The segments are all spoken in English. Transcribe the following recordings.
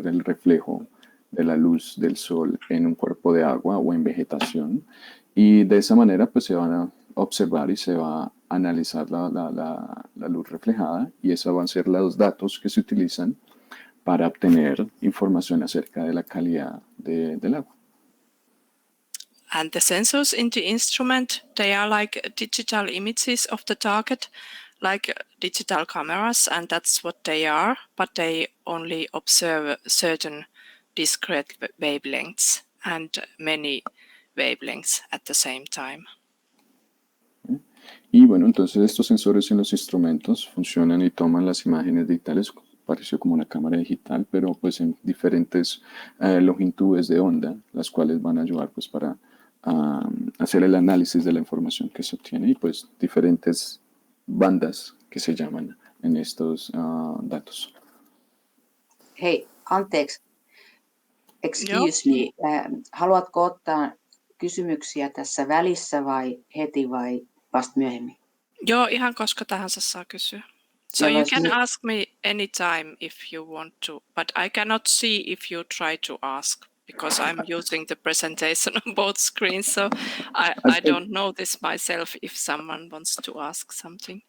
ver el reflejo de la luz del sol en un cuerpo de agua o en vegetación. Y de esa manera pues se van a observar y se va a analizar la luz reflejada y esos van a ser los datos que se utilizan para obtener información acerca de la calidad del agua. And the sensors in the instrument, they are like digital images of the target, like digital cameras, and that's what they are, but they only observe certain discrete wavelengths and many wavelengths at the same time. Y bueno, entonces estos sensores en los instrumentos funcionan y toman las imágenes digitales, pareció como una cámara digital, pero pues en diferentes longitudes de onda, las cuales van a ayudar pues para hacer el análisis de la información que se obtiene y pues diferentes bandas que se llaman en estos datos. Hei, anteeksi. Excuse me. Haluatko ottaa kysymyksiä tässä välissä vai heti vai vasta myöhemmin? Joo, ihan koska tahansa saa kysyä. So you can ask me anytime if you want to, but I cannot see if you try to ask because I'm using the presentation on both screens, so I don't know this myself if someone wants to ask something.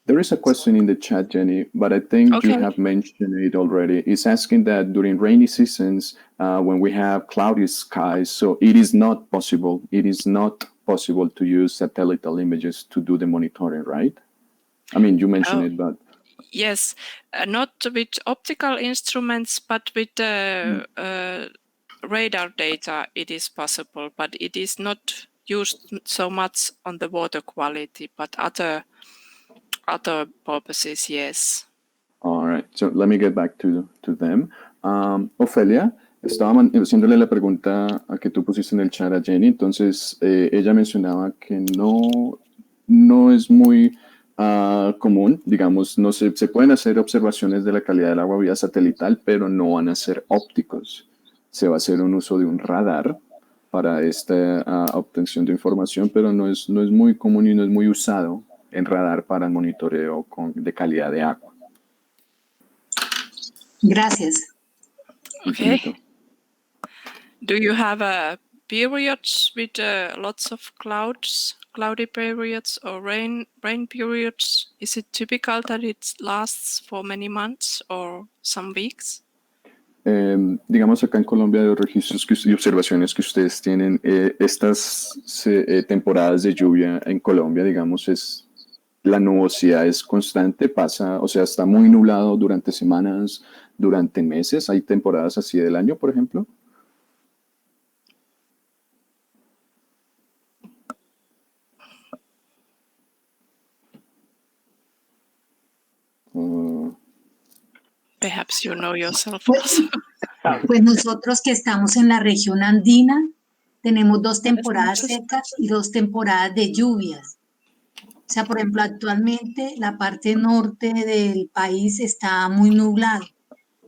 There is a question in the chat, Jenny, but I think you have mentioned it already. It's asking that during rainy seasons, when we have cloudy skies, so it is not possible to use satellite images to do the monitoring, right? I mean, you mentioned it, but... Yes, not with optical instruments, but with radar data, it is possible, but it is not used so much on the water quality, but other purposes, yes. All right, so let me get back to them. Ofelia, estaba haciéndole la pregunta a que tú pusiste en el chat a Jenny, entonces ella mencionaba que no es muy común, digamos, no se pueden hacer observaciones de la calidad del agua vía satelital, pero no van a ser ópticos. Se va a hacer un uso de un radar para esta obtención de información, pero no es muy común y no es muy usado en radar para el monitoreo de calidad de agua. Gracias. Okay. Do you have periods with lots of cloudy periods or rain periods? Is it typical that it lasts for many months or some weeks? Digamos acá en Colombia, los registros y observaciones que ustedes tienen, estas temporadas de lluvia en Colombia, digamos, la nubosidad es constante, o sea, está muy nublado durante semanas, durante meses. ¿Hay temporadas así del año, por ejemplo? Perhaps you know yourself. Pues nosotros que estamos en la región andina, tenemos 2 temporadas secas y 2 temporadas de lluvias. O sea, por ejemplo, actualmente la parte norte del país está muy nublado.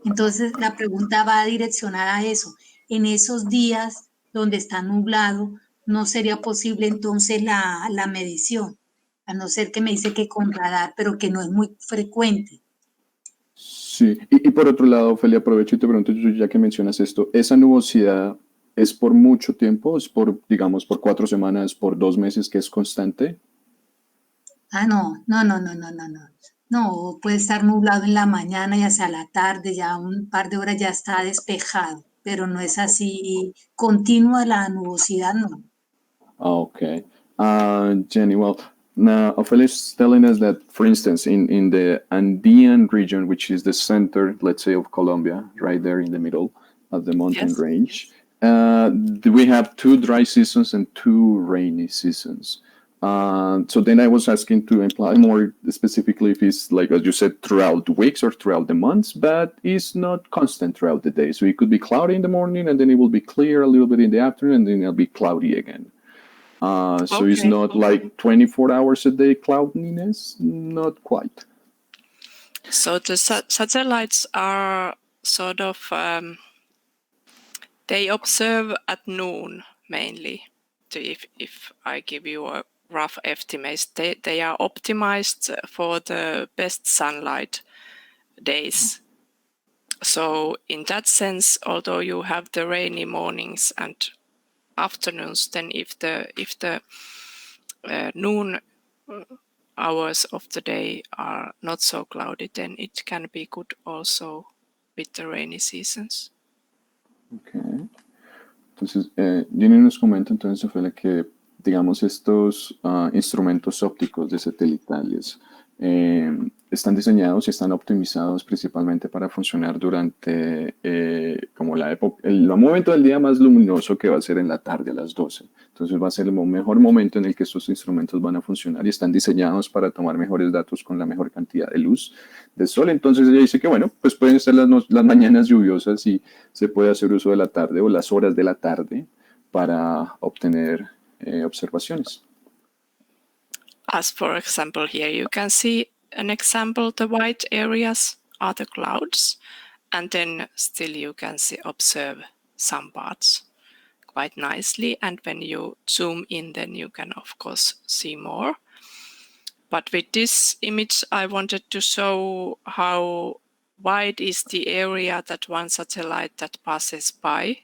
Entonces, la pregunta va direccionada a eso. En esos días donde está nublado, ¿no sería posible entonces la medición? A no ser que me dice que con radar, pero que no es muy frecuente. Sí, y por otro lado, Ofelia, aprovecho y te pregunto, ya que mencionas esto, ¿esa nubosidad es por mucho tiempo? ¿Es por, digamos, por 4 semanas, por 2 meses que es constante? No. No, puede estar nublado en la mañana y hacia la tarde, ya un par de horas ya está despejado, pero no es así continua la nubosidad, no. Okay. Jenny, well, now Ophelia is telling us that, for instance, in the Andean region, which is the center, let's say, of Colombia, right there in the middle of the mountain range, we have 2 dry seasons and 2 rainy seasons. So then I was asking to imply more specifically if it's, like as you said, throughout the weeks or throughout the months, but it's not constant throughout the day. So it could be cloudy in the morning and then it will be clear a little bit in the afternoon and then it'll be cloudy again. So it's not like 24 hours a day cloudiness, not quite. So the satellites are sort of, they observe at noon mainly. If I give you a rough estimate, they are optimized for the best sunlight days. So in that sense, although you have the rainy mornings and afternoons, then if the noon hours of the day are not so cloudy, then it can be good also with the rainy seasons. Okay. Entonces, Jenny nos comenta entonces, Sofía, que digamos estos instrumentos ópticos de satelitales están diseñados y están optimizados principalmente para funcionar durante como la época, el momento del día más luminoso, que va a ser en la tarde a las 12. Entonces va a ser el mejor momento en el que estos instrumentos van a funcionar y están diseñados para tomar mejores datos con la mejor cantidad de luz del sol. Entonces ella dice que bueno, pues pueden ser las mañanas lluviosas y se puede hacer uso de la tarde o las horas de la tarde para obtener observaciones. As for example, here you can see an example, the white areas are the clouds, and then still you can observe some parts quite nicely, and when you zoom in, then you can of course see more. But with this image, I wanted to show how wide is the area that one satellite that passes by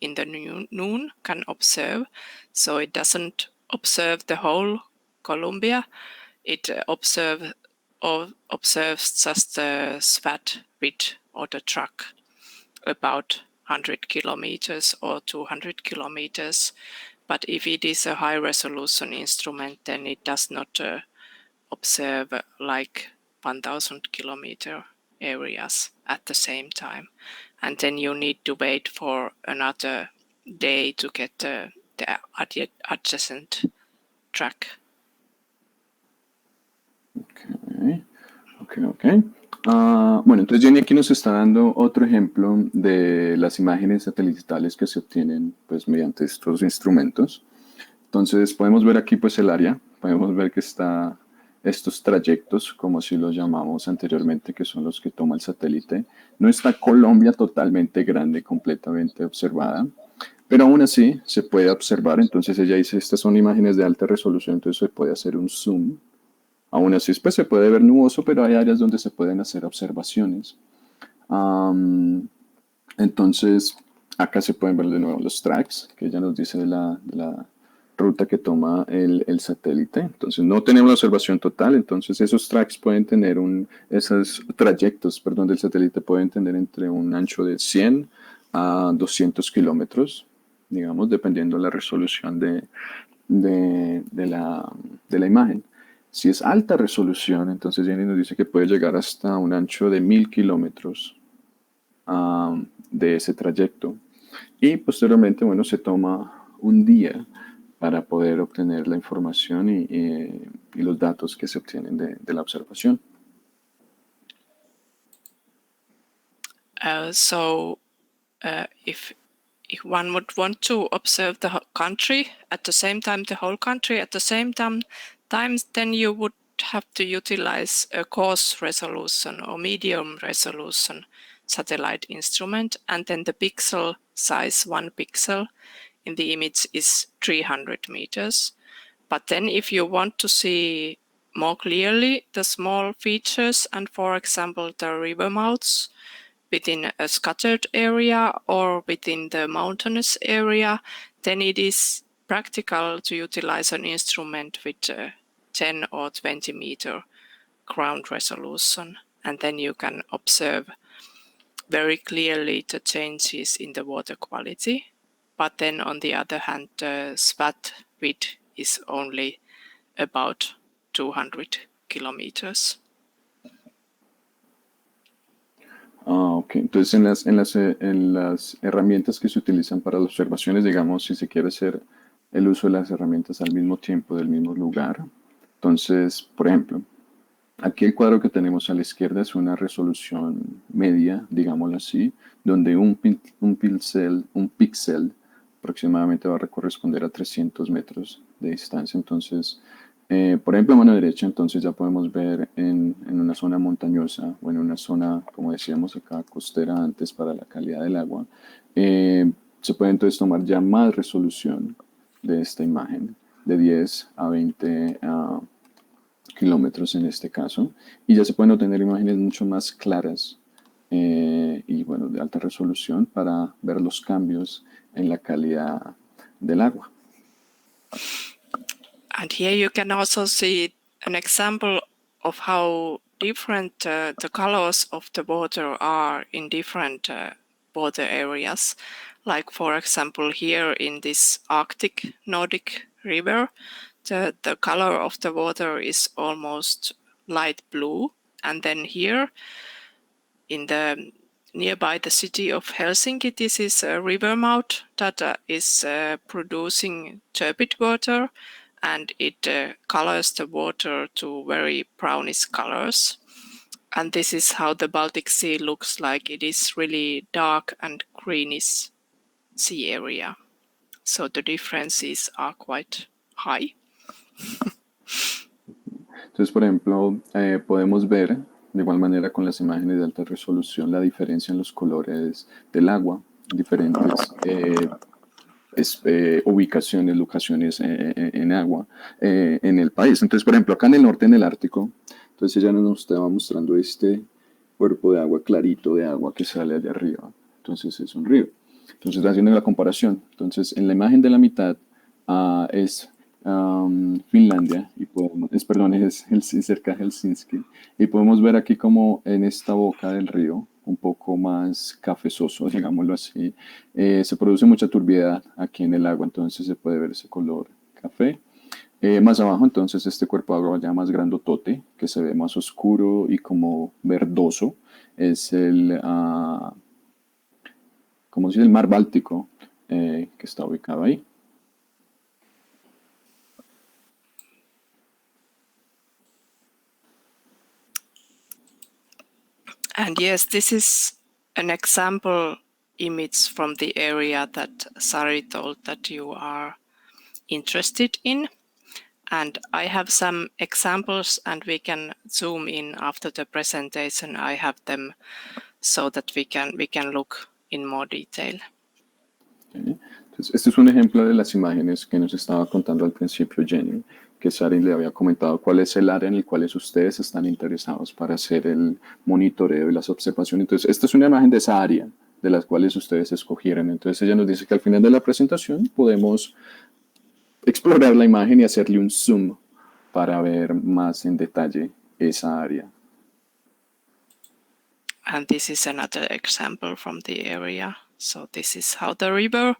in the noon can observe. So it doesn't observe the whole Columbia. It observes just the SWAT width or the track about 100 kilometers or 200 kilometers. But if it is a high resolution instrument, then it does not observe like 1000 kilometer areas at the same time. And then you need to wait for another day to get the adjacent track. Ok. Bueno, entonces Jenny aquí nos está dando otro ejemplo de las imágenes satelitales que se obtienen pues mediante estos instrumentos. Entonces podemos ver aquí pues el área, podemos ver que está estos trayectos, como si los llamamos anteriormente, que son los que toma el satélite. No está Colombia totalmente grande, completamente observada, pero aún así se puede observar. Entonces ella dice, estas son imágenes de alta resolución, entonces se puede hacer un zoom. Aún así pues, se puede ver nuboso, pero hay áreas donde se pueden hacer observaciones. Entonces acá se pueden ver de nuevo los tracks, que ella nos dice de la ruta que toma el satélite. Entonces no tenemos la observación total, entonces esos tracks pueden tener esos trayectos, del satélite pueden tener entre un ancho de 100 a 200 kilómetros, digamos, dependiendo de la resolución de la imagen. Si es alta resolución, entonces Jenny nos dice que puede llegar hasta un ancho de 1000 kilómetros de ese trayecto. Y posteriormente, bueno, se toma un día para poder obtener la información y los datos que se obtienen de la observación. If one would want to observe the country at the same time, the whole country at the same time, then you would have to utilize a coarse resolution or medium resolution satellite instrument, and then the pixel size, 1 pixel in the image is 300 meters. But then if you want to see more clearly the small features and, for example, the river mouths within a scattered area or within the mountainous area, then it is practical to utilize an instrument with 10 or 20 meter ground resolution. And then you can observe very clearly the changes in the water quality. But then on the other hand, the SWAT width is only about 200 kilometers. Ok, entonces en las herramientas que se utilizan para las observaciones, digamos, si se quiere hacer el uso de las herramientas al mismo tiempo, del mismo lugar. Entonces, por ejemplo, aquí el cuadro que tenemos a la izquierda es una resolución media, digámoslo así, donde un píxel aproximadamente va a corresponder a 300 metros de distancia. Entonces, por ejemplo, a mano derecha, entonces ya podemos ver en una zona montañosa o en una zona, como decíamos acá, costera antes para la calidad del agua, se puede entonces tomar ya más resolución de esta imagen, de 10 a 20 kilómetros en este caso, y ya se pueden obtener imágenes mucho más claras y bueno, de alta resolución para ver los cambios en la calidad del agua. And here you can also see an example of how different the colors of the water are in different water areas. Like, for example, here in this Arctic Nordic river, the color of the water is almost light blue. And then here in the nearby the city of Helsinki, this is a river mouth that is producing turbid water, and it colors the water to very brownish colors. And this is how the Baltic Sea looks like. It is really dark and greenish sea area. So the differences are quite high. Entonces, por ejemplo, podemos ver de igual manera con las imágenes de alta resolución la diferencia en los colores del agua, diferentes ubicaciones, locaciones en agua en el país. Entonces, por ejemplo, acá en el norte, en el Ártico, entonces ella nos estaba mostrando este cuerpo de agua clarito de agua que sale allá arriba. Entonces es un río. Entonces haciendo la comparación. Entonces en la imagen de la mitad es Finlandia y es cerca de Helsinki, y podemos ver aquí como en esta boca del río un poco más cafezoso, digámoslo así, se produce mucha turbiedad aquí en el agua, entonces se puede ver ese color café. Más abajo entonces este cuerpo de agua ya más grandotote, que se ve más oscuro y como verdoso, es el como dice, el mar Báltico, que está ubicado ahí. And yes, this is an example image from the area that Sari told that you are interested in. And I have some examples, and we can zoom in after the presentation. I have them so that we can look in more detail. Okay. Entonces, este es un ejemplo de las imágenes que nos estaba contando al principio Jenny, que Sari le había comentado cuál es el área en el cual ustedes están interesados para hacer el monitoreo y las observaciones. Entonces, esta es una imagen de esa área de las cuales ustedes escogieron. Entonces, ella nos dice que al final de la presentación podemos explorar la imagen y hacerle un zoom para ver más en detalle esa área. And this is another example from the area. So this is how the river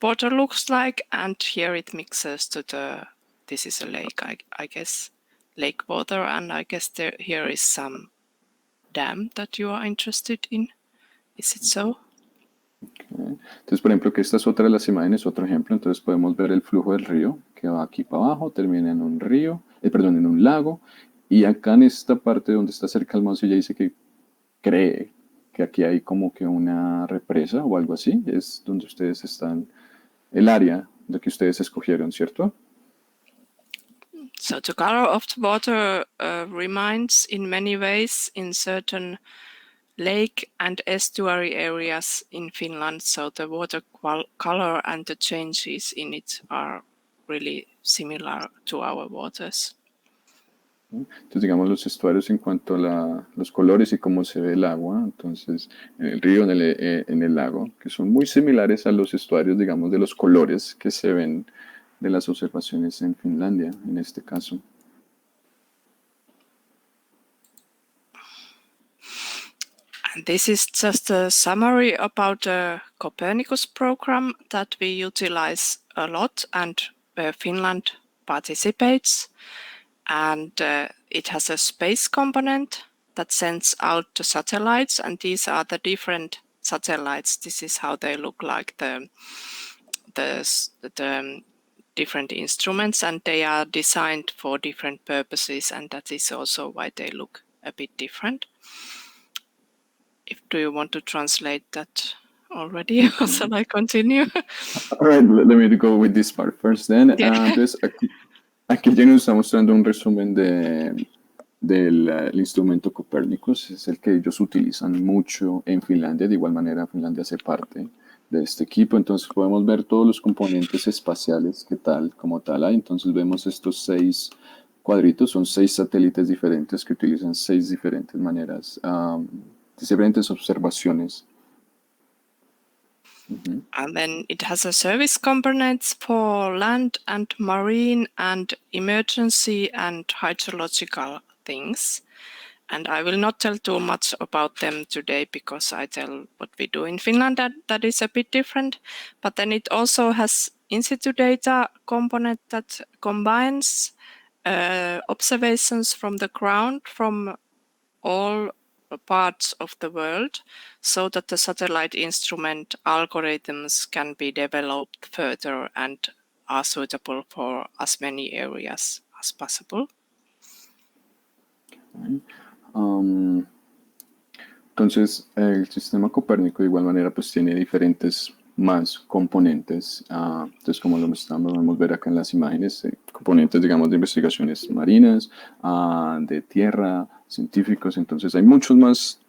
water looks like, and here it mixes to this is a lake, I guess, lake water, and I guess here is some dam that you are interested in. Is it so? Okay. Entonces, por ejemplo, que esta es otra de las imágenes, otro ejemplo. Entonces podemos ver el flujo del río que va aquí para abajo, termina en un río, en un lago, y acá en esta parte donde está cerca el mouse ella dice que cree que aquí hay como que una represa o algo así. Es donde ustedes están, el área de que ustedes escogieron, ¿cierto? So the color of the water reminds in many ways in certain lake and estuary areas in Finland. So the water color and the changes in it are really similar to our waters. Entonces, digamos, los estuarios en cuanto a los colores y cómo se ve el agua, entonces, en el río, en el lago, que son muy similares a los estuarios, digamos, de los colores que se ven de las observaciones en Finlandia, en este caso. And this is just a summary about the Copernicus program that we utilize a lot and where Finland participates. And it has a space component that sends out the satellites, and these are the different satellites. This is how they look like, the different instruments, and they are designed for different purposes, and that is also why they look a bit different. Do you want to translate that already, or shall I continue? All right, let me go with this part first then. Yeah. Entonces, aquí ya nos está mostrando un resumen del instrumento Copernicus. Es el que ellos utilizan mucho en Finlandia. De igual manera, Finlandia hace parte de este equipo. Entonces, podemos ver todos los componentes espaciales que como tal hay. Entonces, vemos estos 6 cuadritos. Son 6 satélites diferentes que utilizan 6 diferentes maneras diferentes observaciones. Ujú. And then it has a service components for land and marine and emergency and hydrological things. And I will not tell too much about them today because I tell what we do in Finland that is a bit different. But then it also has in situ data component that combines observations from the ground from all parts of the world so that the satellite instrument algorithms can be developed further and are suitable for as many areas as possible. Entonces, el sistema Copérnico de igual manera pues tiene diferentes más componentes. Entonces, como lo podemos ver acá en las imágenes, componentes, digamos, de investigaciones marinas, de tierra, científicos. Entonces, hay muchos más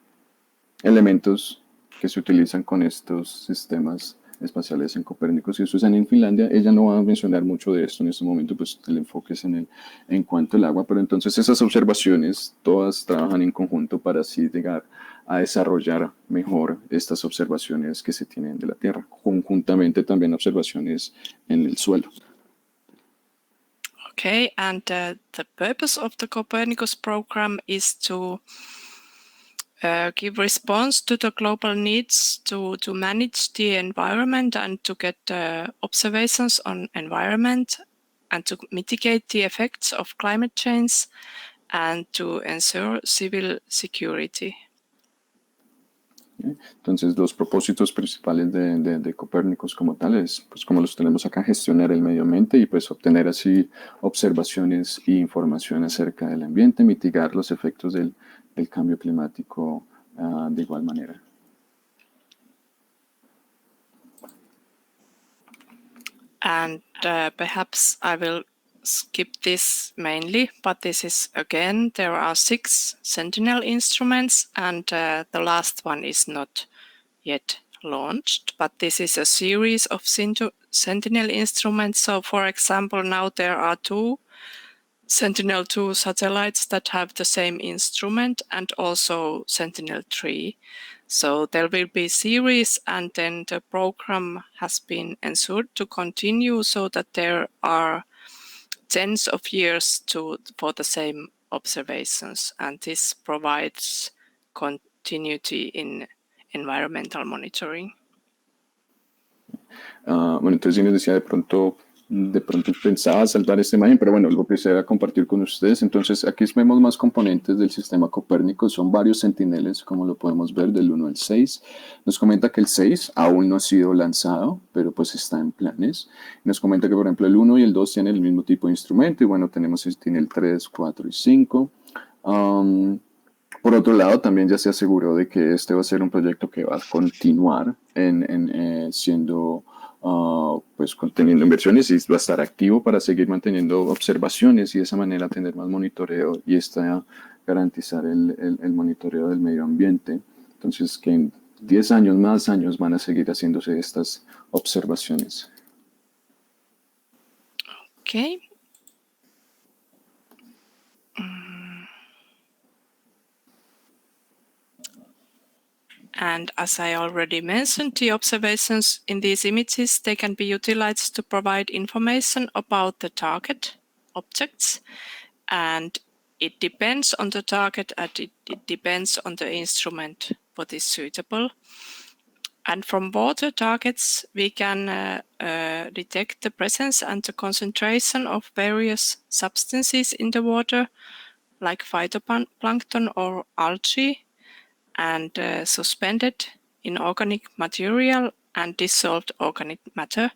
elementos que se utilizan con estos sistemas espaciales en Copérnico. Si ustedes están en Finlandia, ella no va a mencionar mucho de esto en este momento, pues el enfoque es en cuanto al agua, pero entonces esas observaciones todas trabajan en conjunto para así llegar a desarrollar mejor estas observaciones que se tienen de la Tierra, conjuntamente también observaciones en el suelo. Okay, and the purpose of the Copernicus program is to give response to the global needs to manage the environment and to get observations on environment and to mitigate the effects of climate change and to ensure civil security. Entonces, los propósitos principales de Copérnicus como tal es, pues como los tenemos acá, gestionar el medio ambiente y pues obtener así observaciones e información acerca del ambiente, mitigar los efectos del cambio climático de igual manera. And perhaps I will skip this mainly, but this is again, there are 6 Sentinel instruments and the last one is not yet launched, but this is a series of Sentinel instruments. So for example, now there are 2 Sentinel-2 satellites that have the same instrument and also Sentinel-3. So there will be series and then the program has been ensured to continue so that there are tens of years for the same observations, and this provides continuity in environmental monitoring. Bueno, entonces Inés decía de pronto pensaba saltar esta imagen, pero bueno, lo quisiera compartir con ustedes. Entonces aquí vemos más componentes del sistema Copérnico, son varios sentineles, como lo podemos ver, del 1 al 6. Nos comenta que el 6 aún no ha sido lanzado, pero pues está en planes. Nos comenta que, por ejemplo, el 1 y el 2 tienen el mismo tipo de instrumento, y bueno, tenemos el 3, 4 y 5. Por otro lado, también ya se aseguró de que este va a ser un proyecto que va a continuar siendo... pues conteniendo inversiones y va a estar activo para seguir manteniendo observaciones y de esa manera tener más monitoreo y garantizar el monitoreo del medio ambiente. Entonces que en 10 años, más años van a seguir haciéndose estas observaciones. Okay. And as I already mentioned, the observations in these images, they can be utilized to provide information about the target objects. And it depends on the target and it depends on the instrument what is suitable. And from water targets, we can detect the presence and the concentration of various substances in the water, like phytoplankton or algae, and suspended inorganic material and dissolved organic matter.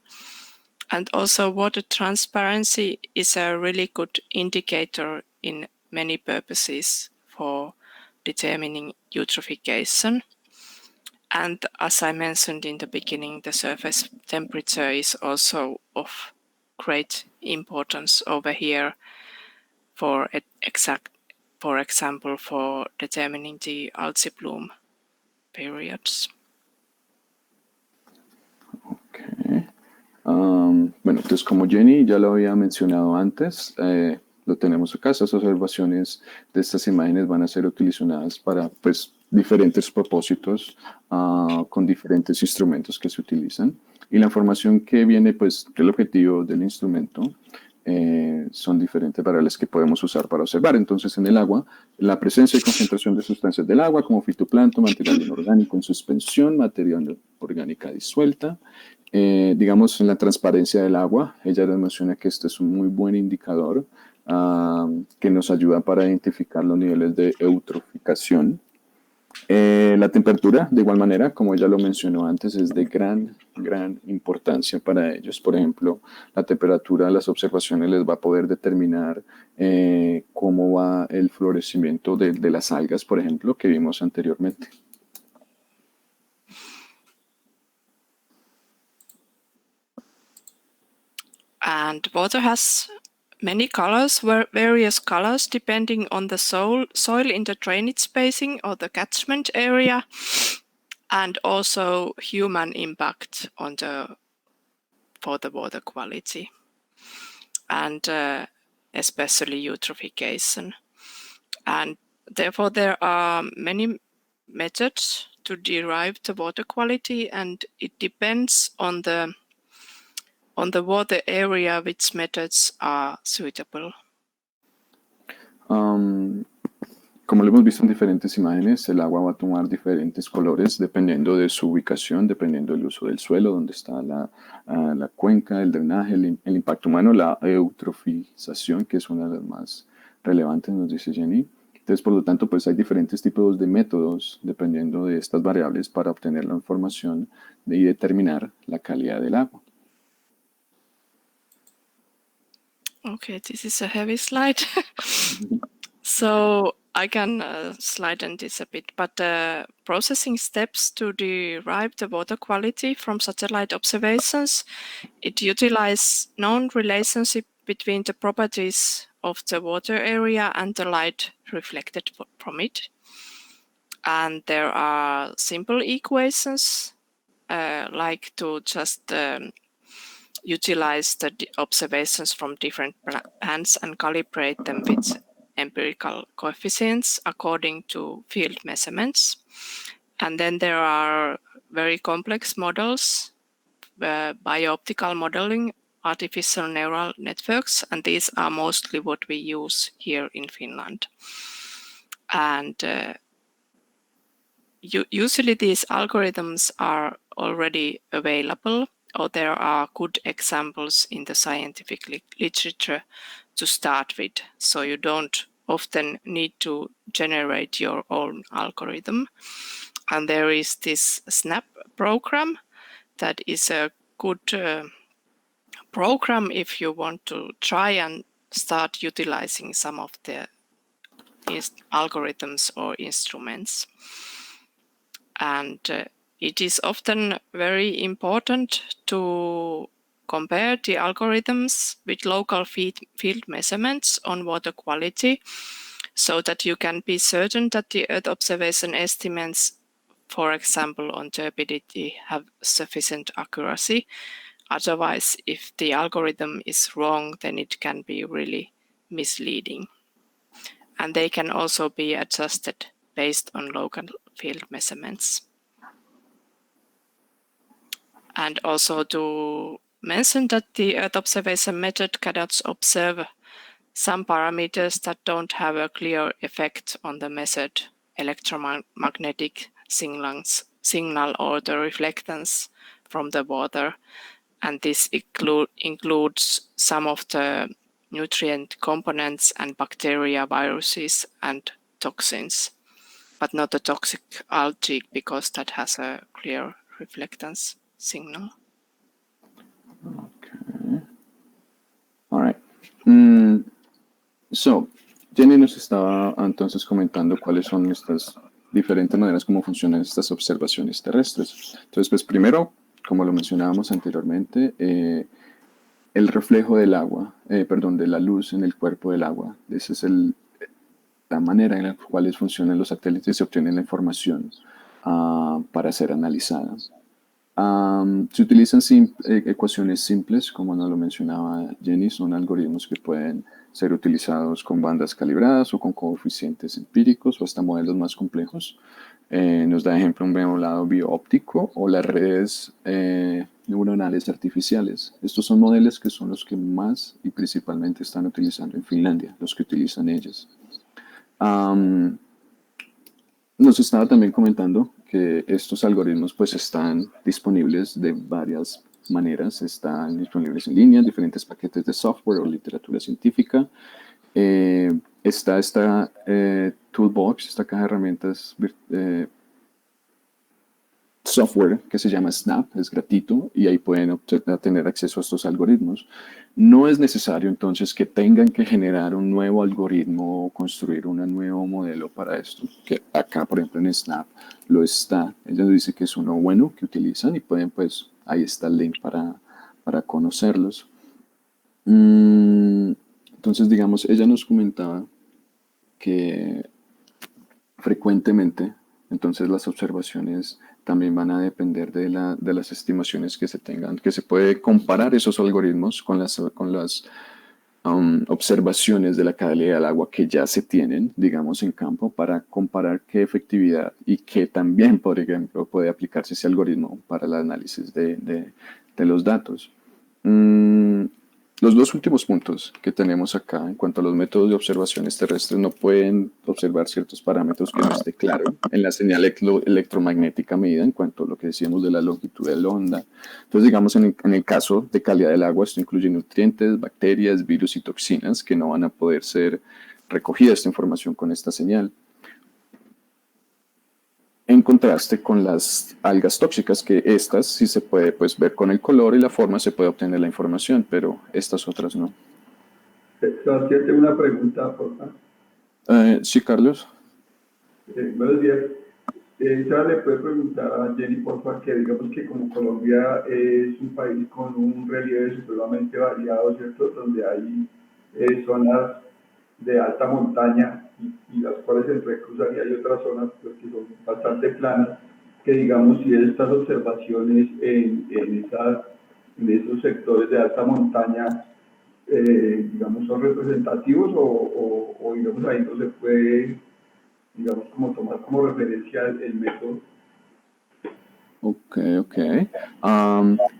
And also water transparency is a really good indicator in many purposes for determining eutrophication. And as I mentioned in the beginning, the surface temperature is also of great importance over here for example, for determining the algae bloom periods. Okay. Bueno, entonces como Jenny ya lo había mencionado antes, lo tenemos acá. Estas observaciones de estas imágenes van a ser utilizadas para pues diferentes propósitos con diferentes instrumentos que se utilizan. Y la información que viene pues del objetivo del instrumento son diferentes variables que podemos usar para observar. Entonces, en el agua, la presencia y concentración de sustancias del agua, como fitoplancton, material inorgánico en suspensión, materia orgánica disuelta. Digamos, en la transparencia del agua, ella nos menciona que este es un muy buen indicador que nos ayuda para identificar los niveles de eutroficación. La temperatura, de igual manera, como ella lo mencionó antes, es de gran importancia para ellos. Por ejemplo, la temperatura de las observaciones les va a poder determinar cómo va el florecimiento de las algas, por ejemplo, que vimos anteriormente. And water has many colors, various colors, depending on the soil in the drainage spacing or the catchment area, and also human impact on for the water quality, and especially eutrophication. And therefore, there are many methods to derive the water quality, and it depends on the water area which methods are suitable. Como lo hemos visto en diferentes imágenes, el agua va a tomar diferentes colores dependiendo de su ubicación, dependiendo del uso del suelo, donde está la cuenca, el drenaje, el impacto humano, la eutrofización, que es una de las más relevantes, nos dice Jenny. Entonces, por lo tanto, pues hay diferentes tipos de métodos dependiendo de estas variables para obtener la información y determinar la calidad del agua. Okay, this is a heavy slide. So I can slide on this a bit, but processing steps to derive the water quality from satellite observations, it utilizes known relationship between the properties of the water area and the light reflected from it. And there are simple equations, like to just utilize the observations from different plants and calibrate them with empirical coefficients according to field measurements. And then there are very complex models, biooptical modeling, artificial neural networks, and these are mostly what we use here in Finland. And usually these algorithms are already available, or there are good examples in the scientific literature to start with. So you don't often need to generate your own algorithm. And there is this SNAP program that is a good program if you want to try and start utilizing some of the algorithms or instruments. And it is often very important to compare the algorithms with local field measurements on water quality so that you can be certain that the Earth observation estimates, for example, on turbidity, have sufficient accuracy. Otherwise, if the algorithm is wrong, then it can be really misleading. And they can also be adjusted based on local field measurements. And also to mention that the Earth observation method cannot observe some parameters that don't have a clear effect on the measured electromagnetic signal or the reflectance from the water. And this includes some of the nutrient components and bacteria, viruses, and toxins, but not the toxic algae because that has a clear reflectance signal. Okay. All right. So, Jenny nos estaba entonces comentando cuáles son estas diferentes maneras como funcionan estas observaciones terrestres. Entonces, pues primero, como lo mencionábamos anteriormente, el reflejo del agua, de la luz en el cuerpo del agua. Esa es la manera en la cual funcionan los satélites y se obtiene la información para ser analizada. Se utilizan ecuaciones simples, como nos lo mencionaba Jenny, son algoritmos que pueden ser utilizados con bandas calibradas o con coeficientes empíricos o hasta modelos más complejos. Nos da ejemplo un modulado bioóptico o las redes neuronales artificiales. Estos son modelos que son los que más y principalmente están utilizando en Finlandia, los que utilizan ellas. Nos estaba también comentando que estos algoritmos pues están disponibles de varias maneras. Están disponibles en línea, diferentes paquetes de software o literatura científica. Está esta toolbox, esta caja de herramientas software que se llama Snap, es gratuito y ahí pueden tener acceso a estos algoritmos. No es necesario entonces que tengan que generar un nuevo algoritmo o construir un nuevo modelo para esto, que acá por ejemplo en Snap lo está. Ella dice que es uno bueno que utilizan y pueden pues, ahí está el link para conocerlos. Entonces digamos, ella nos comentaba que frecuentemente entonces las observaciones también van a depender de las estimaciones que se tengan, que se puede comparar esos algoritmos con las observaciones de la calidad del agua que ya se tienen, digamos, en campo, para comparar qué efectividad y qué también, por ejemplo, puede aplicarse ese algoritmo para el análisis de los datos. Los dos últimos puntos que tenemos acá en cuanto a los métodos de observaciones terrestres, no pueden observar ciertos parámetros que no esté claro en la señal electromagnética medida en cuanto a lo que decíamos de la longitud de la onda. Entonces, digamos, en el caso de calidad del agua, esto incluye nutrientes, bacterias, virus y toxinas que no van a poder ser recogidas esta información con esta señal. En contraste con las algas tóxicas, que estas sí se puede pues, ver con el color y la forma, se puede obtener la información, pero estas otras no. Sebastián, tengo una pregunta, por favor. Sí, Carlos. Buenos días. Sara, le puede preguntar a Jenny, por favor, que digamos que como Colombia es un país con un relieve supremamente variado, ¿cierto? Donde hay zonas de alta montaña y las cuales se entrecruzan, y hay otras zonas pues, que son bastante planas, que digamos si estas observaciones en esos sectores de alta montaña digamos son representativos o digamos ahí no se puede digamos como tomar como referencia el método. Okay.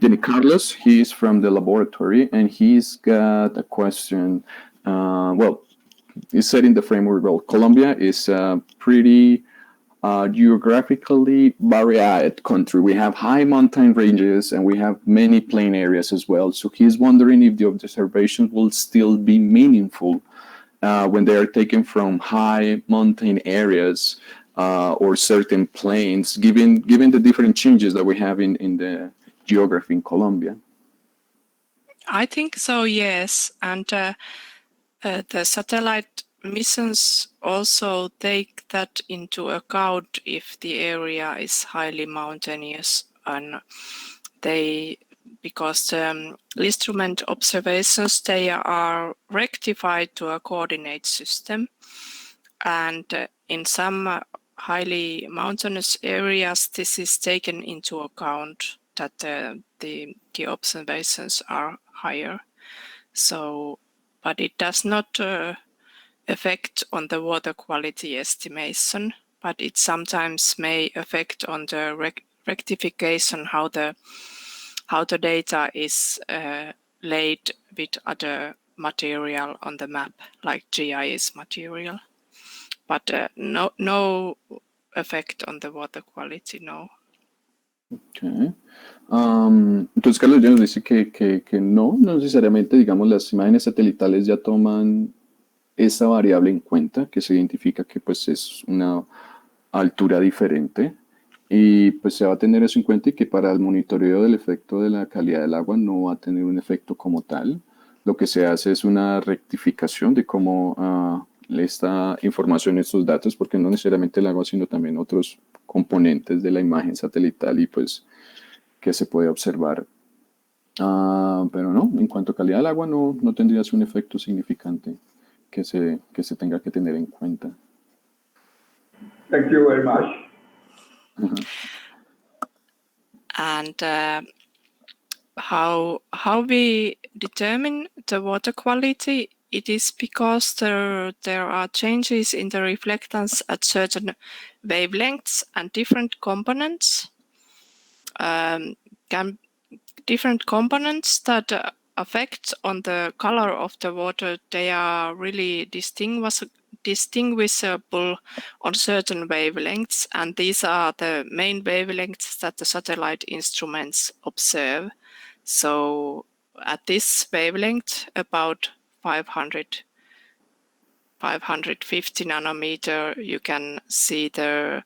Jenny Carlos, he's from the laboratory and he's got a question. Well, he said in the framework, well, Colombia is a pretty geographically varied country. We have high mountain ranges and we have many plain areas as well. So he's wondering if the observations will still be meaningful when they are taken from high mountain areas or certain plains, given the different changes that we have in the geography in Colombia. I think so, yes. And the satellite missions also take that into account if the area is highly mountainous, and because the instrument observations, they are rectified to a coordinate system, and in some highly mountainous areas this is taken into account, that the observations are higher. So but it does not affect on the water quality estimation, but it sometimes may affect on the rectification, how the data is laid with other material on the map, like GIS material. But no effect on the water quality, no. Okay. Entonces Carlos ya nos dice que no necesariamente, digamos, las imágenes satelitales ya toman esa variable en cuenta, que se identifica que pues es una altura diferente y pues se va a tener eso en cuenta, y que para el monitoreo del efecto de la calidad del agua no va a tener un efecto como tal. Lo que se hace es una rectificación de cómo esta información, estos datos, porque no necesariamente el agua, sino también otros componentes de la imagen satelital y pues que se puede observar. Pero no, en cuanto a calidad del agua no tendría un efecto significante que se tenga que tener en cuenta. Thank you very much. And how we determine the water quality it is because there are changes in the reflectance at certain wavelengths, and different components different components that affect on the color of the water. They are really distinguishable on certain wavelengths, and these are the main wavelengths that the satellite instruments observe. So at this wavelength, about 550 nanometer, you can see the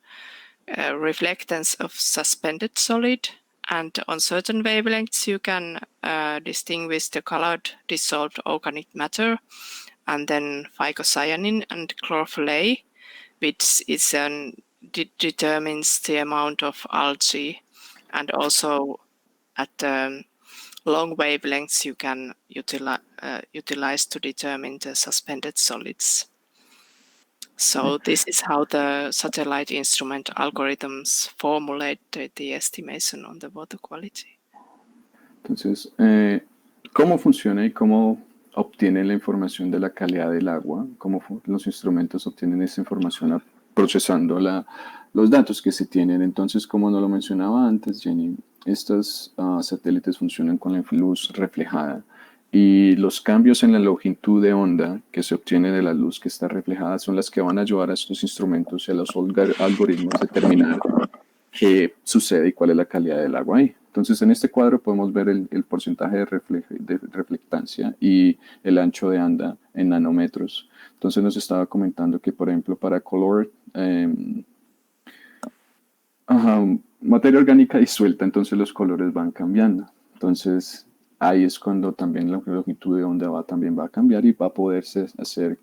reflectance of suspended solid, and on certain wavelengths you can distinguish the colored dissolved organic matter, and then phycocyanin and chlorophyll A, which is determines the amount of algae, and also at long wavelengths you can utilize to determine the suspended solids. So this is how the satellite instrument algorithms formulate the estimation on the water quality. Entonces, ¿cómo funciona y cómo obtienen la información de la calidad del agua? ¿Cómo los instrumentos obtienen esa información procesando los datos que se tienen? Entonces, como no lo mencionaba antes, Jenny, estos satélites funcionan con la luz reflejada. Y los cambios en la longitud de onda que se obtiene de la luz que está reflejada son las que van a ayudar a estos instrumentos y a los algoritmos a determinar qué sucede y cuál es la calidad del agua ahí. Entonces, en este cuadro podemos ver el porcentaje de reflectancia y el ancho de onda en nanómetros. Entonces, nos estaba comentando que, por ejemplo, para color, materia orgánica disuelta, entonces los colores van cambiando. Entonces, ahí es cuando también la longitud de onda también va a cambiar y va a poderse hacer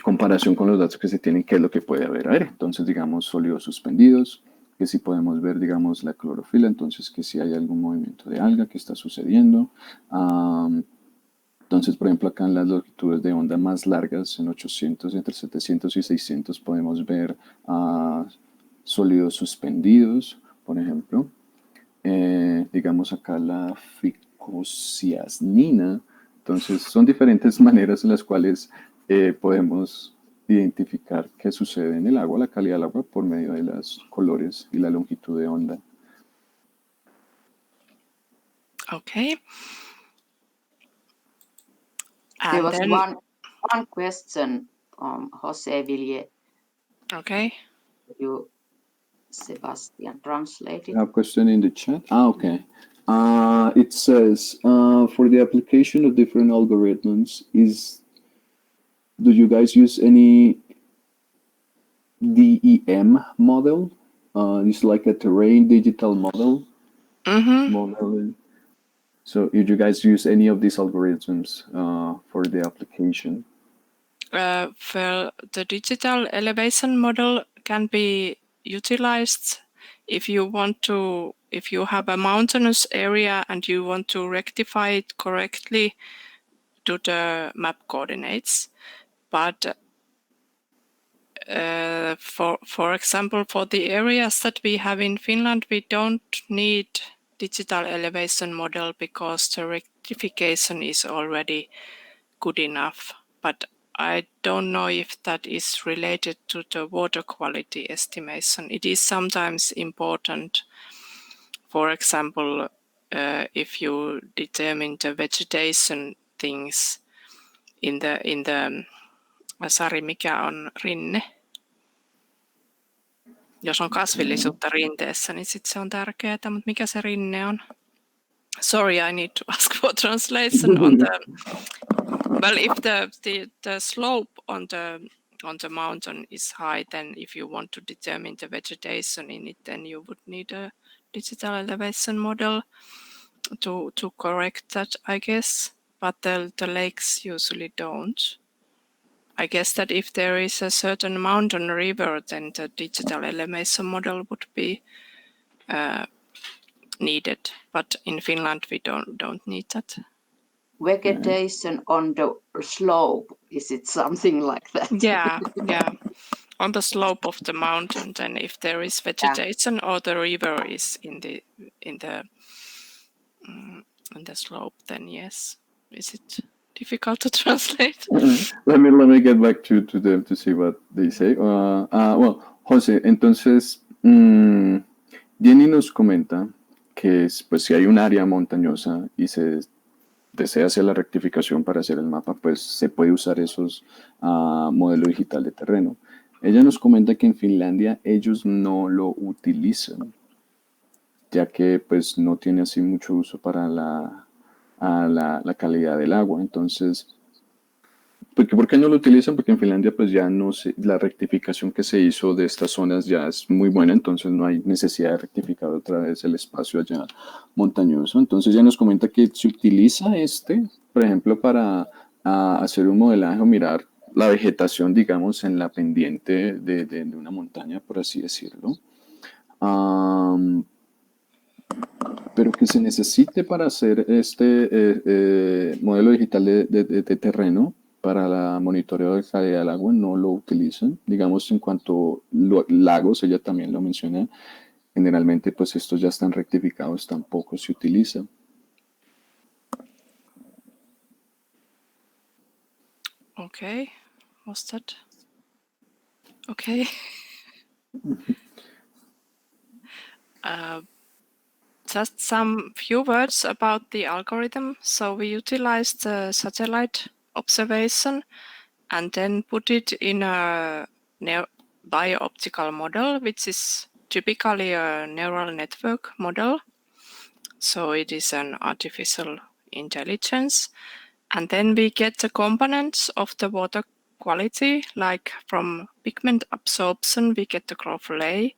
comparación con los datos que se tienen, qué es lo que puede haber ahí. Entonces, digamos, sólidos suspendidos, que si podemos ver, digamos, la clorofila, entonces que si hay algún movimiento de alga que está sucediendo. Entonces, por ejemplo, acá en las longitudes de onda más largas, en 800, entre 700 y 600, podemos ver sólidos suspendidos, por ejemplo. Digamos acá la phycocyanina. Entonces son diferentes maneras en las cuales podemos identificar qué sucede en el agua, la calidad del agua, por medio de los colores y la longitud de onda. Okay. There was one question from Jose Villiers. Okay. You, Sebastian, translated. A question in the chat. Okay. It says, for the application of different algorithms, do you guys use any DEM model? It's like a terrain digital model. Mm-hmm. So, did you guys use any of these algorithms for the application? Well, the digital elevation model can be utilized if you have a mountainous area and you want to rectify it correctly to the map coordinates. But for example, for the areas that we have in Finland, we don't need digital elevation model because the rectification is already good enough. But I don't know if that is related to the water quality estimation. It is sometimes important, for example, if you determine the vegetation things in the sari, mikä on rinne. Jos on kasvillisuutta rinteessä, niin sit se on tärkeää, mutta mikä se rinne on? Sorry, I need to ask for translation on the. Well, if the slope on the mountain is high, then if you want to determine the vegetation in it, then you would need a digital elevation model to correct that, I guess. But the lakes usually don't. I guess that if there is a certain mountain river, then the digital elevation model would be needed. But in Finland, we don't need that. Vegetation on the slope, is it something like that? Yeah. On the slope of the mountain, then if there is vegetation or the river is in the slope, then yes. Is it difficult to translate. Let me get back to them to see what they say. Well, José, entonces Jenny nos comenta que pues si hay un área montañosa y se desea hacer la rectificación para hacer el mapa, pues se puede usar esos modelo digital de terreno. Ella nos comenta que en Finlandia ellos no lo utilizan, ya que pues no tiene así mucho uso para la calidad del agua. Entonces, ¿por qué no lo utilizan? Porque en Finlandia pues ya no se, la rectificación que se hizo de estas zonas ya es muy buena, entonces no hay necesidad de rectificar otra vez el espacio allá montañoso. Entonces ya nos comenta que se utiliza por ejemplo, para hacer un modelaje o mirar la vegetación, digamos, en la pendiente de una montaña, por así decirlo. Pero que se necesite para hacer modelo digital de terreno para la monitoreo de calidad del agua no lo utilizan. Digamos, en cuanto a lagos, ella también lo menciona, generalmente pues estos ya están rectificados, tampoco se utilizan. Okay, what's that? Okay. Just some few words about the algorithm. So we utilized the satellite observation and then put it in a biooptical model, which is typically a neural network model. So it is an artificial intelligence. And then we get the components of the water quality, like from pigment absorption, we get the chloroflay,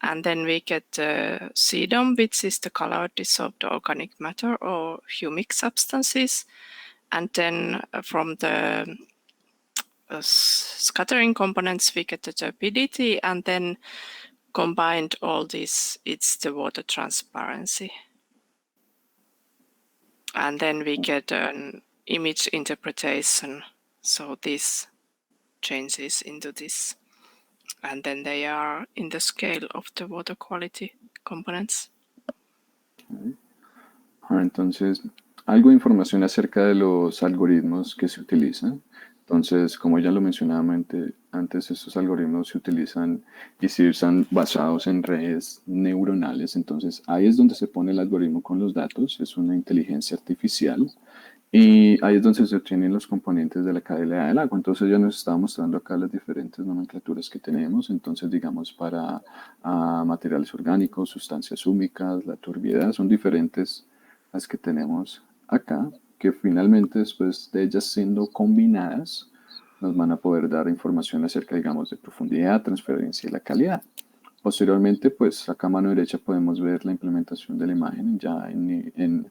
and then we get the sedum, which is the color dissolved organic matter or humic substances. And then from the scattering components, we get the turbidity, and then combined all this, it's the water transparency. And then we get an image interpretation. So this changes into this. And then they are in the scale of the water quality components. Entonces, algo de información acerca de los algoritmos que se utilizan. Entonces, como ya lo mencionaba antes, estos algoritmos se utilizan y se usan basados en redes neuronales. Entonces, ahí es donde se pone el algoritmo con los datos. Es una inteligencia artificial. Y ahí es donde se obtienen los componentes de la calidad del agua. Entonces ya nos estaba mostrando acá las diferentes nomenclaturas que tenemos. Entonces, digamos, para materiales orgánicos, sustancias húmicas, la turbiedad, son diferentes las que tenemos acá, que finalmente después de ellas siendo combinadas, nos van a poder dar información acerca, digamos, de profundidad, transferencia y la calidad. Posteriormente, pues acá a mano derecha podemos ver la implementación de la imagen ya en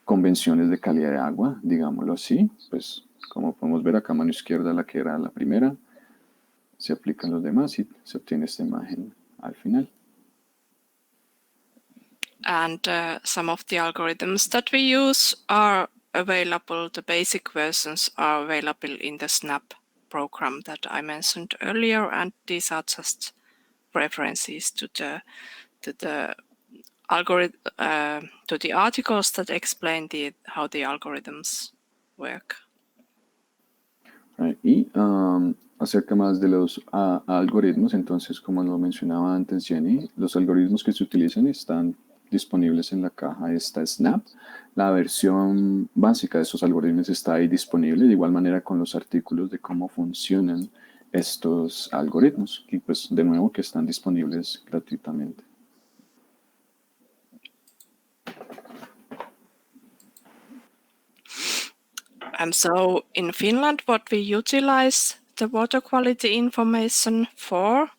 convenciones de calidad de agua, digámoslo así. Pues como podemos ver acá a mano izquierda, la que era la primera, se aplican los demás y se obtiene esta imagen al final. And some of the algorithms that we use are available, the basic versions are available in the SNAP program that I mentioned earlier, and these are just references to the algorithm, to the articles that explain how the algorithms work. Right. Y acerca más de los algoritmos, entonces como lo mencionaba antes Jenny, los algoritmos que se utilizan están disponibles en la caja esta SNAP. La versión básica de estos algoritmos está ahí disponible, de igual manera con los artículos de cómo funcionan estos algoritmos, y pues de nuevo que están disponibles gratuitamente. And so in Finland, what we utilize the water quality information for,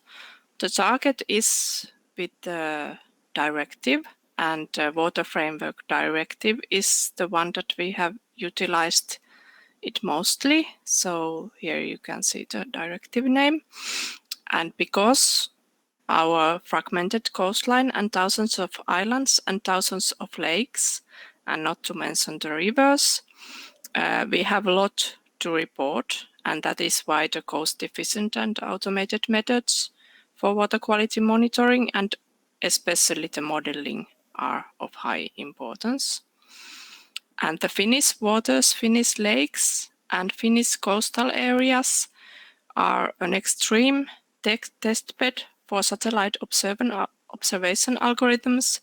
the target is with the directive, and the Water Framework Directive is the one that we have utilized it mostly. So here you can see the directive name. And because our fragmented coastline and thousands of islands and thousands of lakes, and not to mention the rivers, we have a lot to report, and that is why the cost-efficient and automated methods for water quality monitoring and especially the modeling are of high importance. And the Finnish waters, Finnish lakes, and Finnish coastal areas are an extreme testbed for satellite observation algorithms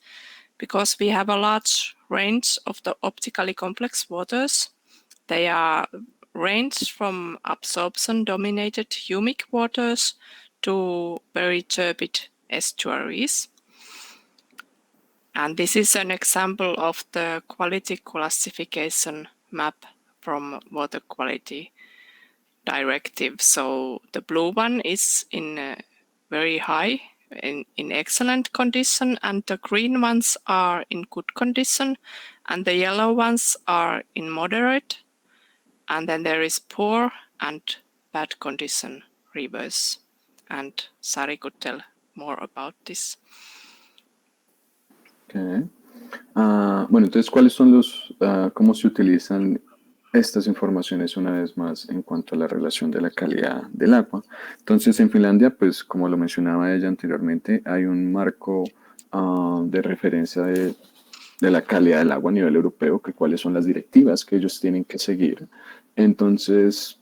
because we have a large range of the optically complex waters. They are range from absorption-dominated humic waters to very turbid estuaries. And this is an example of the quality classification map from Water Quality Directive. So the blue one is in very high, in excellent condition, and the green ones are in good condition, and the yellow ones are in moderate. And then there is poor and bad condition rivers. And Sari could tell more about this. Okay. Bueno, entonces, ¿cuáles son cómo se utilizan estas informaciones una vez más en cuanto a la relación de la calidad del agua? Entonces, en Finlandia, pues, como lo mencionaba ella anteriormente, hay un marco de referencia de la calidad del agua a nivel europeo, que cuáles son las directivas que ellos tienen que seguir. Entonces,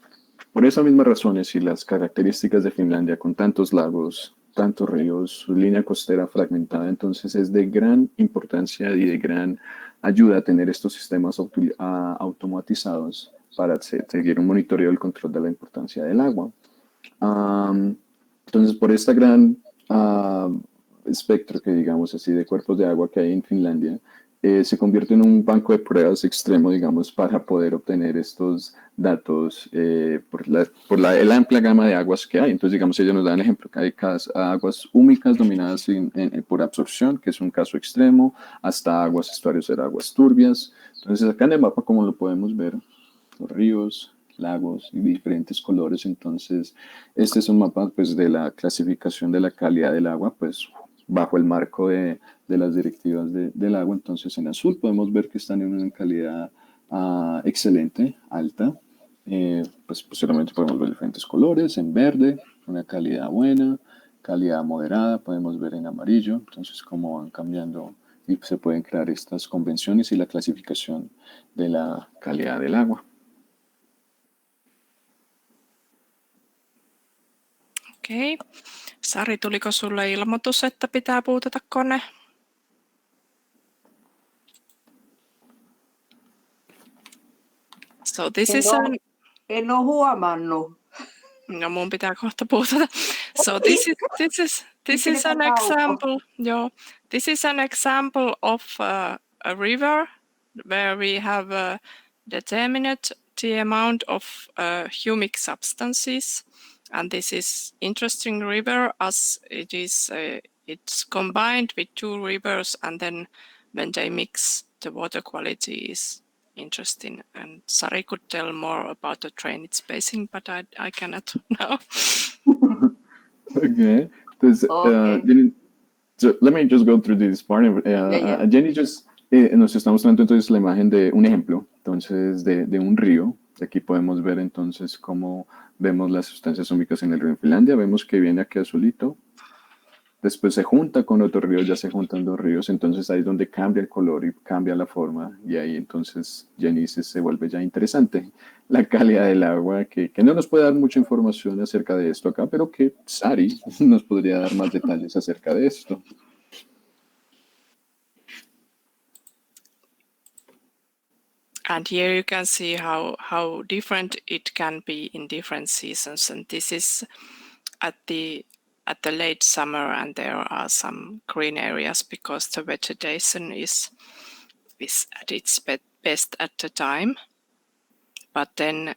por esas mismas razones y las características de Finlandia con tantos lagos, tantos ríos, su línea costera fragmentada, entonces es de gran importancia y de gran ayuda tener estos sistemas automatizados para seguir un monitoreo y el control de la importancia del agua. Entonces, por esta gran espectro que digamos así de cuerpos de agua que hay en Finlandia, se convierte en un banco de pruebas extremo, digamos, para poder obtener estos datos por la amplia gama de aguas que hay. Entonces, digamos, ellos nos dan el ejemplo que hay aguas húmicas dominadas por absorción, que es un caso extremo, hasta aguas estuarios de aguas turbias. Entonces, acá en el mapa, como lo podemos ver, los ríos, lagos y diferentes colores. Entonces, este es un mapa pues, de la clasificación de la calidad del agua, pues bajo el marco de las directivas del agua. Entonces, en azul podemos ver que están en una calidad excelente, alta. Pues posteriormente podemos ver diferentes colores. En verde, una calidad buena, calidad moderada, podemos ver en amarillo. Entonces, cómo van cambiando y se pueden crear estas convenciones y la clasificación de la calidad del agua. Okei. Sari, tuliko sulle ilmoitus, että pitää puutata kone? So this is En ole huomannut. No, mun pitää kohta puutata. So this is an example. This is an example of a river where we have determined the amount of humic substances, and this is interesting river as it is. It's combined with two rivers, and then when they mix, the water quality is interesting, and Sari could tell more about the drainage spacing, but I cannot now. Okay. Jenny, so let me just go through this part. Jenny just nos está mostrando entonces la imagen de un ejemplo, entonces de un río. Aquí podemos ver entonces cómo vemos las sustancias húmicas en el río en Finlandia. Vemos que viene aquí azulito. Después se junta con otro río, ya se juntan dos ríos, entonces ahí es donde cambia el color y cambia la forma, y ahí entonces Jenny se vuelve ya interesante. La calidad del agua, que no nos puede dar mucha información acerca de esto acá, pero que Sari nos podría dar más detalles acerca de esto. And here you can see how different it can be in different seasons, and this is at the late summer, and there are some green areas because the vegetation is at its best at the time. But then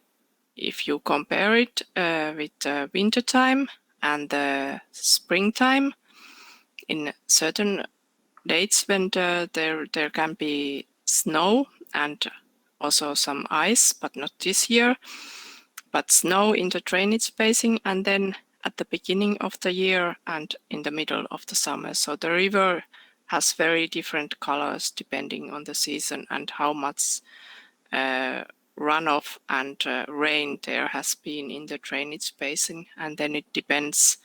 if you compare it with the winter time and the springtime, in certain dates when there can be snow and also some ice, but not this year, but snow in the drainage basin, and then at the beginning of the year and in the middle of the summer. So the river has very different colors depending on the season and how much runoff and rain there has been in the drainage basin. And then it depends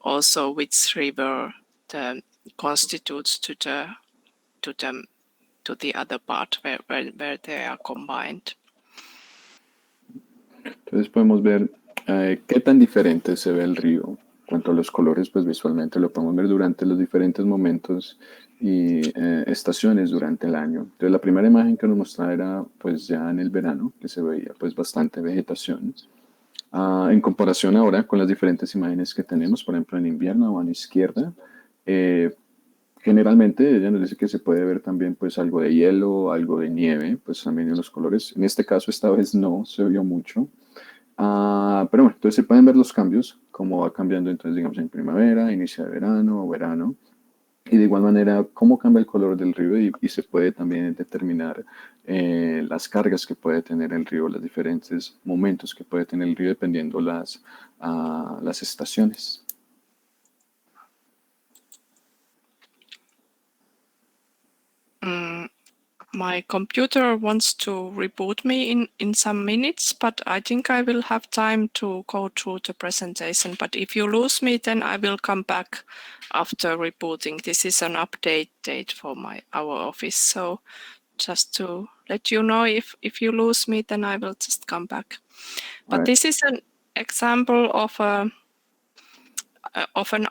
also which river constitutes to the to the other part where they are combined. Entonces podemos ver qué tan diferente se ve el río. En cuanto a los colores, pues visualmente lo podemos ver durante los diferentes momentos y estaciones durante el año. Entonces la primera imagen que nos mostraba era pues ya en el verano, que se veía pues bastante vegetación. En comparación ahora con las diferentes imágenes que tenemos, por ejemplo en invierno a mano izquierda, generalmente ella nos dice que se puede ver también pues algo de hielo, algo de nieve, pues también en los colores. En este caso esta vez no se vio mucho. Pero bueno, entonces se pueden ver los cambios, cómo va cambiando entonces digamos en primavera, inicio de verano o verano. Y de igual manera, cómo cambia el color del río y se puede también determinar las cargas que puede tener el río, los diferentes momentos que puede tener el río dependiendo las estaciones. My computer wants to reboot me in some minutes, but I think I will have time to go through the presentation. But if you lose me, then I will come back after rebooting. This is an update date for our office. So just to let you know, if you lose me, then I will just come back. But this is an example of an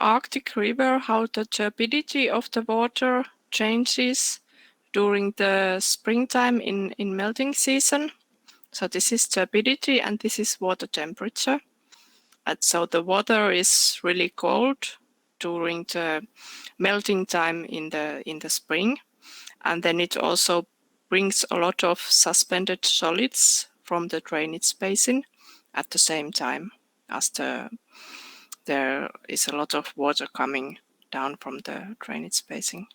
Arctic river, how the turbidity of the water changes during the springtime in melting season. So this is turbidity and this is water temperature. And so the water is really cold during the melting time in the spring. And then it also brings a lot of suspended solids from the drainage basin at the same time as there is a lot of water coming down from the drainage basin.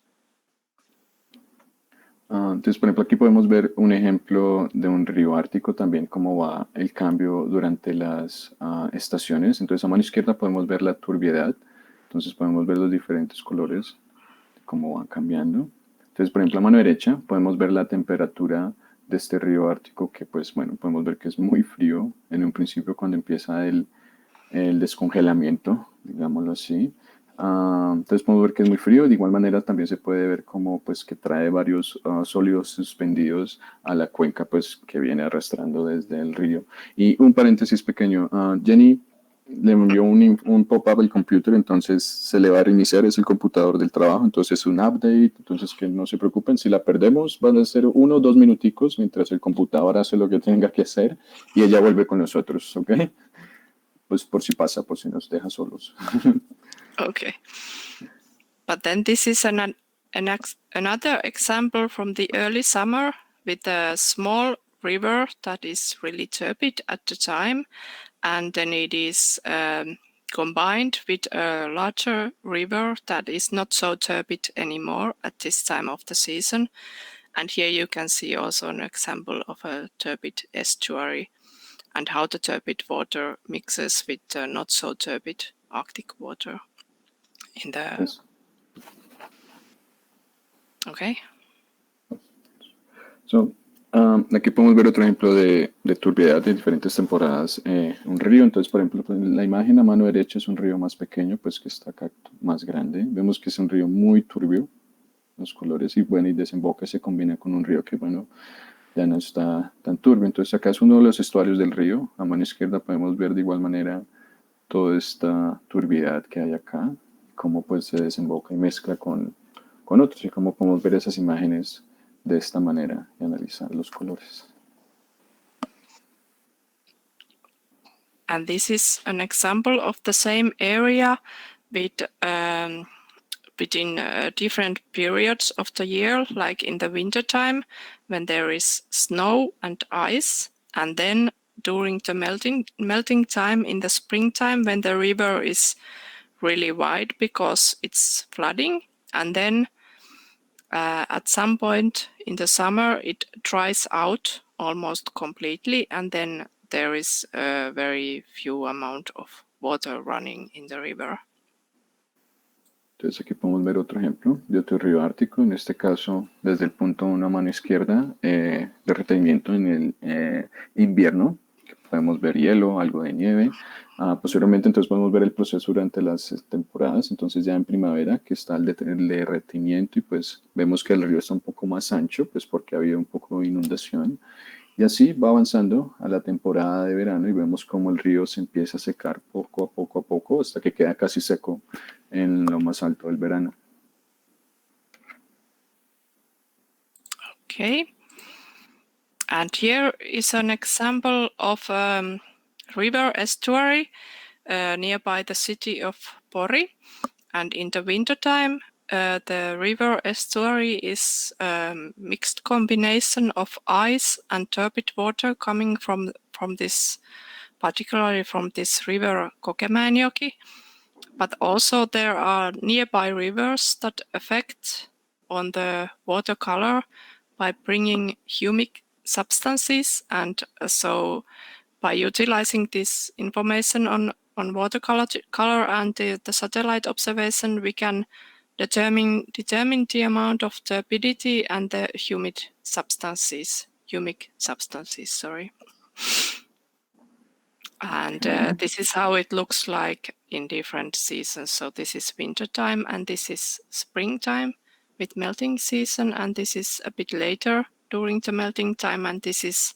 Entonces, por ejemplo, aquí podemos ver un ejemplo de un río ártico también, cómo va el cambio durante las estaciones. Entonces, a mano izquierda podemos ver la turbiedad. Entonces, podemos ver los diferentes colores, cómo van cambiando. Entonces, por ejemplo, a mano derecha podemos ver la temperatura de este río ártico, que pues, bueno, podemos ver que es muy frío en un principio cuando empieza el descongelamiento, digámoslo así. Entonces podemos ver que es muy frío. De igual manera también se puede ver como pues que trae varios sólidos suspendidos a la cuenca pues que viene arrastrando desde el río. Y un paréntesis pequeño, Jenny le envió un pop-up al computer, entonces se le va a reiniciar, es el computador del trabajo, entonces es un update, entonces que no se preocupen, si la perdemos van a ser 1 o 2 minuticos mientras el computador hace lo que tenga que hacer y ella vuelve con nosotros, ¿ok? Pues por si pasa, por si nos deja solos. Okay. But then this is another example from the early summer with a small river that is really turbid at the time. And then it is combined with a larger river that is not so turbid anymore at this time of the season. And here you can see also an example of a turbid estuary and how the turbid water mixes with the not so turbid Arctic water in the... Yes. Okay. So, aquí podemos ver otro ejemplo de turbiedad de diferentes temporadas. Un río, entonces, por ejemplo, pues, la imagen a mano derecha es un río más pequeño, pues que está acá más grande. Vemos que es un río muy turbio, los colores, y bueno, y desemboca, se combina con un río que, bueno, ya no está tan turbio. Entonces, acá es uno de los estuarios del río. A mano izquierda podemos ver de igual manera toda esta turbiedad que hay acá, cómo pues se desemboca y mezcla con otros, y cómo podemos ver esas imágenes de esta manera y analizar los colores. And this is an example of the same area with within different periods of the year, like in the wintertime when there is snow and ice, and then during the melting time in the springtime when the river is really wide because it's flooding, and then at some point in the summer it dries out almost completely, and then there is a very few amount of water running in the river. Entonces aquí podemos ver otro ejemplo de otro río ártico, en este caso desde el punto 1 a mano izquierda, derretimiento en el invierno, que podemos ver hielo, algo de nieve. Posteriormente entonces podemos ver el proceso durante las temporadas, entonces ya en primavera que está el derretimiento y pues vemos que el río está un poco más ancho, pues porque ha habido un poco de inundación. Y así va avanzando a la temporada de verano y vemos cómo el río se empieza a secar poco a poco hasta que queda casi seco en lo más alto del verano. Okay. And here is an example of river estuary nearby the city of Pori. And in the wintertime, the river estuary is a mixed combination of ice and turbid water coming from this, particularly from this river Kokemäenjoki. But also there are nearby rivers that affect on the water color by bringing humic substances, and so by utilizing this information on water color and the satellite observation, we can determine the amount of turbidity and the humic substances. And this is how it looks like in different seasons. So this is wintertime and this is springtime with melting season, and this is a bit later during the melting time, and this is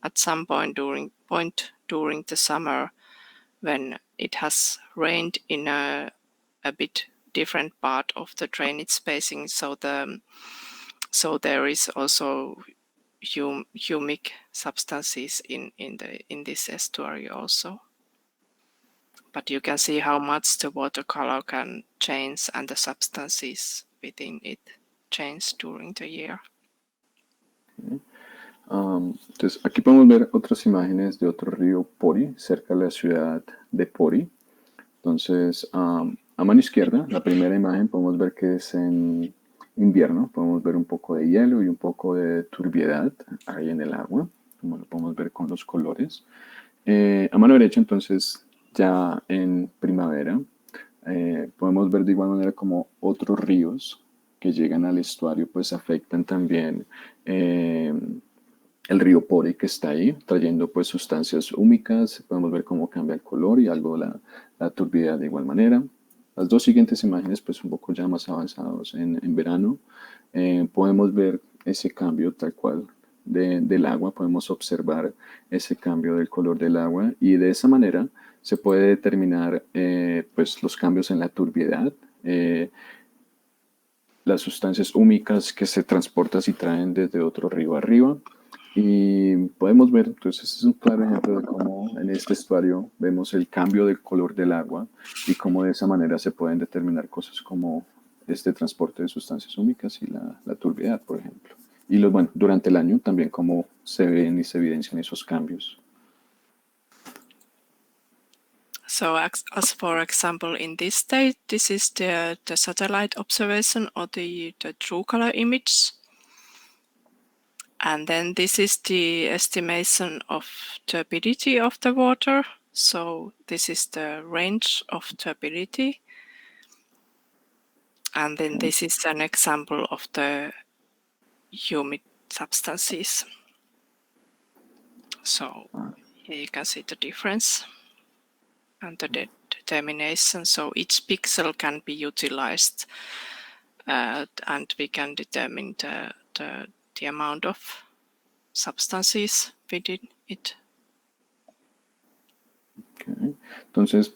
at some point during the summer when it has rained in a bit different part of the drainage spacing. So there is also humic substances in this estuary also. But you can see how much the watercolor can change and the substances within it change during the year. Okay. Entonces aquí podemos ver otras imágenes de otro río Pori, cerca de la ciudad de Pori. Entonces, a mano izquierda, la primera imagen podemos ver que es en invierno. Podemos ver un poco de hielo y un poco de turbiedad ahí en el agua, como lo podemos ver con los colores. A mano derecha, entonces, ya en primavera, podemos ver de igual manera como otros ríos que llegan al estuario, pues afectan también el río Pori que está ahí, trayendo pues sustancias húmicas. Podemos ver cómo cambia el color y algo la turbiedad de igual manera. Las dos siguientes imágenes, pues un poco ya más avanzados en verano, podemos ver ese cambio tal cual del agua, podemos observar ese cambio del color del agua y de esa manera se puede determinar pues los cambios en la turbiedad, las sustancias húmicas que se transportan y traen desde otro río arriba. Y podemos ver, entonces es un claro ejemplo de cómo en este estuario vemos el cambio del color del agua y cómo de esa manera se pueden determinar cosas como este transporte de sustancias húmicas y la turbiedad, por ejemplo. Y bueno, durante el año también cómo se ven y se evidencian esos cambios. So as for example, in this state, this is the satellite observation or the true color image. And then this is the estimation of turbidity of the water. So this is the range of turbidity. And then this is an example of the humid substances. So here you can see the difference and the determination. So each pixel can be utilized and we can determine the amount of substances within it. Okay. Entonces,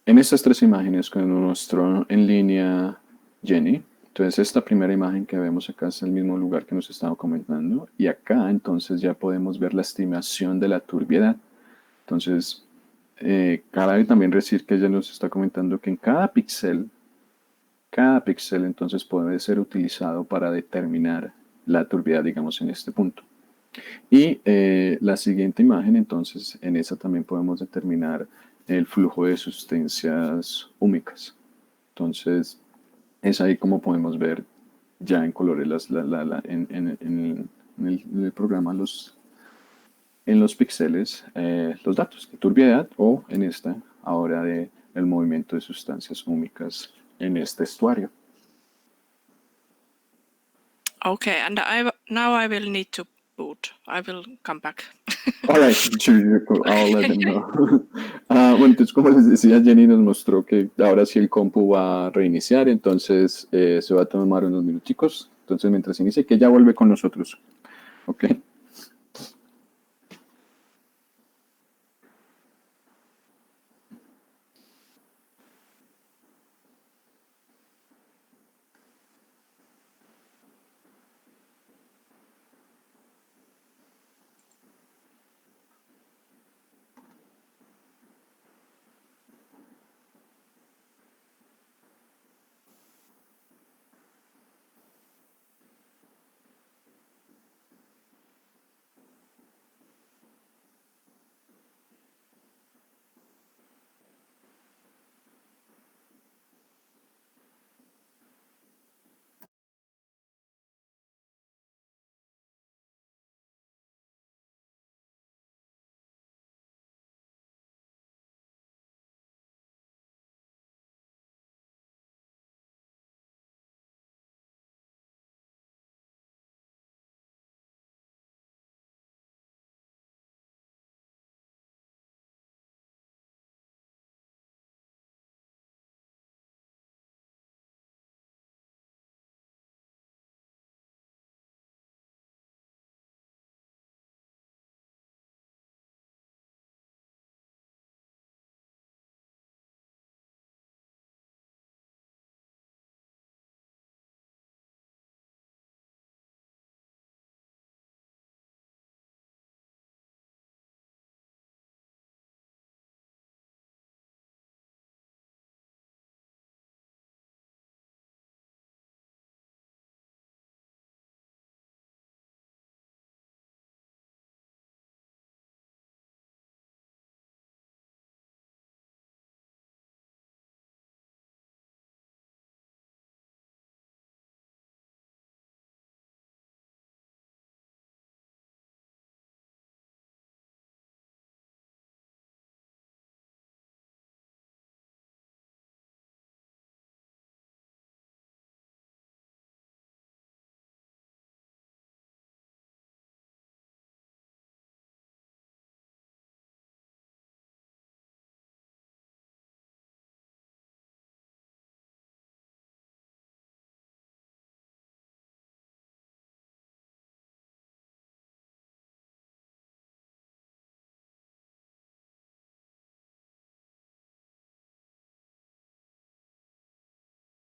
en estas tres imágenes que nos mostró en línea Jenny, entonces esta primera imagen que vemos acá es el mismo lugar que nos estaba comentando y acá entonces ya podemos ver la estimación de la turbiedad. Entonces, cabe también decir que ella nos está comentando que en cada píxel entonces puede ser utilizado para determinar la turbiedad, digamos, en este punto. Y la siguiente imagen, entonces, en esa también podemos determinar el flujo de sustancias húmicas. Entonces, es ahí como podemos ver ya en colores en el programa en los píxeles los datos de turbiedad o en esta ahora el movimiento de sustancias húmicas en este estuario. Okay, and now I will need to put out. I will come back. All right, sure, I'll let them know. Bueno, entonces como les decía, Jenny nos mostró que ahora sí el compu va a reiniciar, entonces se va a tomar unos minuticos. Entonces mientras inicie, que ya vuelve con nosotros. Ok.